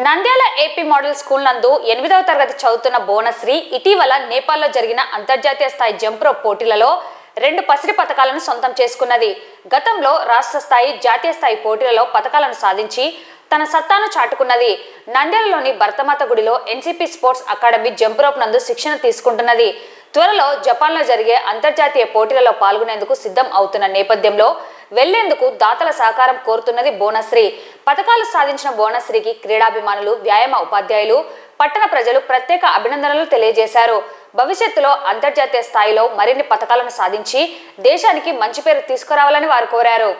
Nandyal AP model school నందు 8వ తరగతి చదువుతున్న బోనశ్రీ ఇటీవల నేపాల్లో జరిగిన అంతర్జాతీయ స్థాయి జంప్ రోప్ పోటీలలో 2 పసిడి పతకాలను సొంతం చేసుకున్నది. గతంలో రాష్ట్ర స్థాయి, జాతీయ స్థాయి పోటీలలో పతకాలను సాధించి తన సత్తాను చాటుకున్నది. నంద్యాలలోని భరతమాత గుడిలో NCP sports academy jump rope నందు శిక్షణ తీసుకుంటున్నది. త్వరలో జపాన్లో జరిగే అంతర్జాతీయ పోటీలలో పాల్గొనేందుకు సిద్ధం అవుతున్న నేపథ్యంలో వెళ్లేందుకు దాతల సహకారం కోరుతున్నది బోనశ్రీ. పతకాలు సాధించిన బోనశ్రీకి క్రీడాభిమానులు, వ్యాయామ ఉపాధ్యాయులు, పట్టణ ప్రజలు ప్రత్యేక అభినందనలు తెలియజేశారు. భవిష్యత్తులో అంతర్జాతీయ స్థాయిలో మరిన్ని పతకాలను సాధించి దేశానికి మంచి పేరు తీసుకురావాలని వారు కోరారు.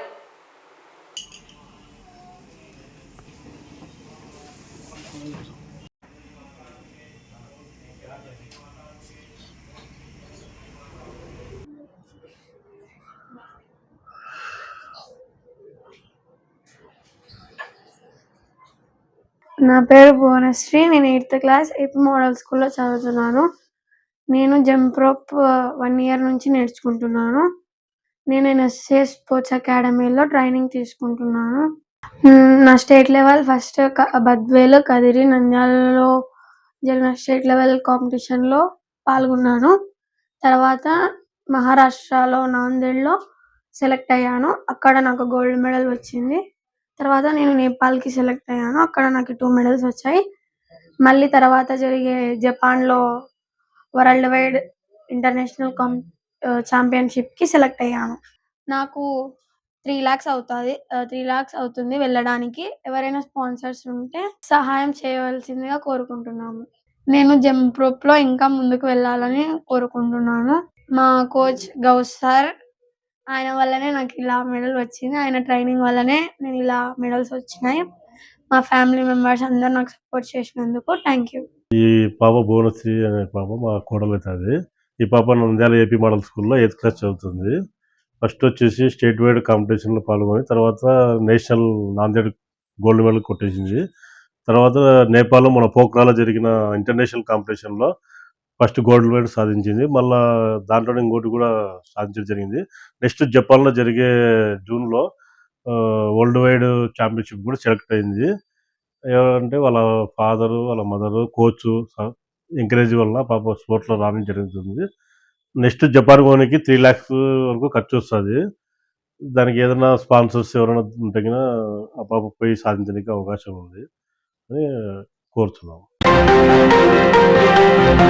నా పేరు భువనశ్రీ. నేను 8th క్లాస్ ఏపీ మోడల్ స్కూల్లో చదువుతున్నాను. నేను జంప్ రోప్ 1 ఇయర్ నుంచి నేర్చుకుంటున్నాను. నేను ఎన్ఎస్ఏ స్పోర్ట్స్ అకాడమీలో ట్రైనింగ్ తీసుకుంటున్నాను. నా state level first Badvel, Kadiri, నంద్యాలలో జరిగిన స్టేట్ లెవెల్ కాంపిటీషన్లో పాల్గొన్నాను. తర్వాత మహారాష్ట్రలో నాందేడ్లో సెలెక్ట్ అయ్యాను. అక్కడ నాకు గోల్డ్ మెడల్ వచ్చింది. తర్వాత నేను నేపాల్కి సెలెక్ట్ అయ్యాను. అక్కడ నాకు 2 మెడల్స్ వచ్చాయి. మళ్ళీ తర్వాత జరిగే జపాన్లో వరల్డ్ వైడ్ ఇంటర్నేషనల్ ఛాంపియన్షిప్కి సెలెక్ట్ అయ్యాను. నాకు 3 lakhs అవుతుంది. 3 lakhs అవుతుంది వెళ్ళడానికి. ఎవరైనా స్పాన్సర్స్ ఉంటే సహాయం చేయవలసిందిగా కోరుకుంటున్నాము. నేను జంప్ రోప్లో ఇంకా ముందుకు వెళ్ళాలని కోరుకుంటున్నాను. మా కోచ్ గౌస్ సార్, ఆయన వల్లనే నాకు ఇలా మెడల్ వచ్చింది. ఆయన ట్రైనింగ్ వల్లనే నేను ఇలా మెడల్స్ వచ్చినాయి. మా ఫ్యామిలీ మెంబర్స్ అందరూ నాకు సపోర్ట్ చేసినందుకు థ్యాంక్ యూ. ఈ పాప భువనశ్రీ అనే పాప మా కోడలు అవుతుంది. ఈ పాప నంద్యాల ఏపీ మోడల్ స్కూల్లో 8th క్లాస్ చదువుతుంది. ఫస్ట్ వచ్చేసి స్టేట్ వైడ్ కాంపిటీషన్లో పాల్గొని తర్వాత నేషనల్ నాందేడ్ గోల్డ్ మెడల్ కొట్టేసింది. తర్వాత నేపాల్లో మన పోఖ్రాలో జరిగిన ఇంటర్నేషనల్ కాంపిటీషన్లో ఫస్ట్ గోల్డ్ మెడల్ సాధించింది. మళ్ళీ దాంట్లో ఇంకోటి కూడా సాధించడం జరిగింది. నెక్స్ట్ జపాన్లో జరిగే జూన్లో వరల్డ్ వైడ్ ఛాంపియన్షిప్ కూడా సెలెక్ట్ అయింది. ఏమంటే వాళ్ళ ఫాదరు, వాళ్ళ మదరు, కోచ్ ఎంకరేజ్ వల్ల పాప స్పోర్ట్స్లో రావడం జరుగుతుంది. నెక్స్ట్ జపాన్ పోనీకి 3 lakhs వరకు ఖర్చు వస్తుంది. దానికి ఏదైనా స్పాన్సర్స్ ఎవరైనా ఉంటే ఆ పాప పోయి సాధించడానికి అవకాశం ఉంది అని కోరుతున్నాము.